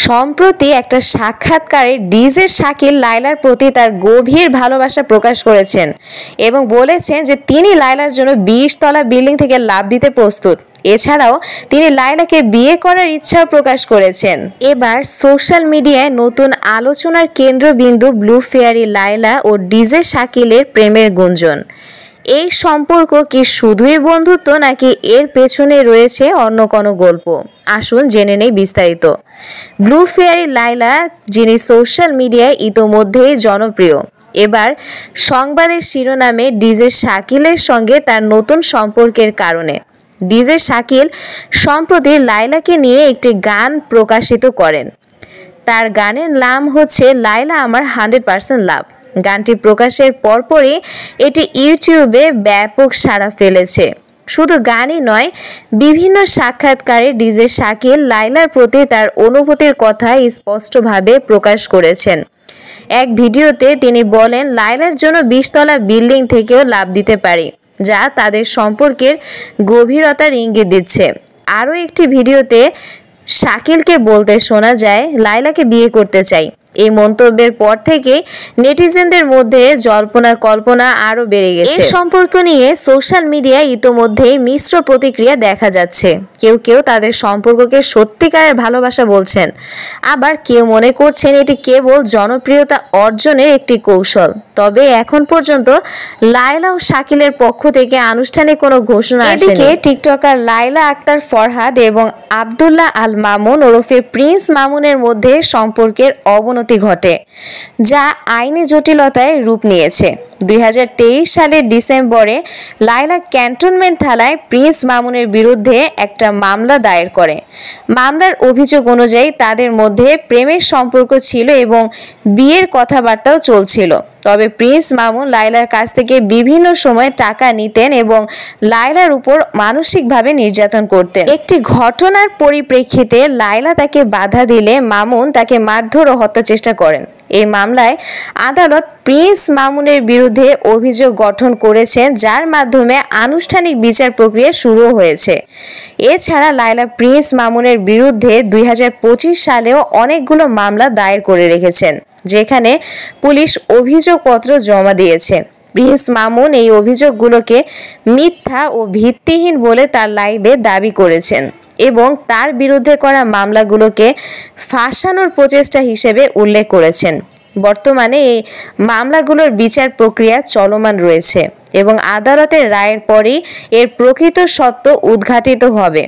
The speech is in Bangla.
সম্প্রতি একটা সাক্ষাৎকারে ডিজে শাকিল লায়লার প্রতি তার গভীর ভালোবাসা প্রকাশ করেছেন এবং বলেছেন যে তিনি লায়লার জন্য 20 তলা বিল্ডিং থেকে লাফ দিতে প্রস্তুত। এছাড়াও তিনি লায়লাকে বিয়ে করার ইচ্ছাও প্রকাশ করেছেন। এবার সোশ্যাল মিডিয়ায় নতুন আলোচনার কেন্দ্রবিন্দু ব্লু ফেয়ারি লায়লা ও ডিজে শাকিলের প্রেমের গুঞ্জন। এই সম্পর্ক কি শুধুই বন্ধুত্ব নাকি এর পেছনে রয়েছে অন্য কোনো গল্প? আসুন জেনে নেই বিস্তারিত। ব্লু ফেয়ারি লায়লা, যিনি সোশ্যাল মিডিয়ায় ইতোমধ্যেই জনপ্রিয়, এবার সংবাদের শিরোনামে ডিজে শাকিলের সঙ্গে তার নতুন সম্পর্কের কারণে। ডিজে শাকিল সম্প্রতি লায়লাকে নিয়ে একটি গান প্রকাশিত করেন। তার গানের নাম হচ্ছে লায়লা আমার 100% লাভ। গানটি প্রকাশের পরপরই এটি ইউটিউবে ব্যাপক সাড়া ফেলেছে। শুধু গানই নয়, বিভিন্ন সাক্ষাৎকারে ডিজে শাকিল লায়লার প্রতি তার অনুভূতির কথা স্পষ্টভাবে প্রকাশ করেছেন। এক ভিডিওতে তিনি বলেন, লায়লার জন্য 20 তলা বিল্ডিং থেকেও লাফ দিতে পারি, যা তাদের সম্পর্কের গভীরতার ইঙ্গিত দিচ্ছে। আরও একটি ভিডিওতে শাকিলকে বলতে শোনা যায়, লায়লাকে বিয়ে করতে চাই। এই মন্তব্যের পর থেকে নেটিজেনদের মধ্যে জল্পনা কল্পনা আরও বেড়ে গেছে। এই সম্পর্ক নিয়ে সোশ্যাল মিডিয়ায় ইতোমধ্যেই মিশ্র প্রতিক্রিয়া দেখা যাচ্ছে। কেউ কেউ তাদের সম্পর্ককে সত্যিকারের ভালোবাসা বলছেন, আবার কেউ মনে করছেন এটি কেবল জনপ্রিয়তা অর্জনের একটি কৌশল। তবে এখন পর্যন্ত লায়লা ও শাকিলের পক্ষ থেকে আনুষ্ঠানিক কোনো ঘোষণা আসেনি। এদিকে টিকটকার লায়লা আক্তার ফরহাদ এবং আব্দুল্লাহ আল মামুন ওরফে প্রিন্স মামুনের মধ্যে সম্পর্কের অবনতি ঘটে, যা আইনি জটিলতায় রূপ নিয়েছে। 2023 সালের ডিসেম্বরে লায়লা ক্যান্টনমেন্ট থানায় প্রিন্স মামুনের বিরুদ্ধে একটা মামলা দায়ের করে। মামলার অভিযোগ অনুযায়ী তাদের মধ্যে প্রেমের সম্পর্ক ছিল এবং বিয়ের কথাবার্তাও চলছিল। তবে প্রিন্স মামুন লায়লার কাছ থেকে বিভিন্ন সময় টাকা নিতেন এবং লায়লার উপর মানসিকভাবে নির্যাতন করতেন। একটি ঘটনার পরিপ্রেক্ষিতে লায়লা তাকে বাধা দিলে মামুন তাকে মারধর ও হত্যা চেষ্টা করেন। এই মামলায় আদালত প্রিন্স মামুনের বিরুদ্ধে অভিযোগ গঠন করেছেন, যার মাধ্যমে আনুষ্ঠানিক বিচার প্রক্রিয়া শুরু হয়েছে। এছাড়া লায়লা প্রিন্স মামুনের বিরুদ্ধে 2025 সালেও অনেকগুলো মামলা দায়ের করে রেখেছেন, যেখানে পুলিশ অভিযোগপত্র জমা দিয়েছে। প্রিন্স মামুন এই অভিযোগগুলোকে মিথ্যা ও ভিত্তিহীন বলে তার লাইভে দাবি করেছেন এবং তার বিরুদ্ধে করা মামলাগুলোকে ফাঁসানোর প্রচেষ্টা হিসেবে উল্লেখ করেছেন। বর্তমানে এই মামলাগুলোর বিচার প্রক্রিয়া চলমান রয়েছে এবং আদালতের রায়ের পরই এর প্রকৃত সত্য উদ্ঘাটিত হবে।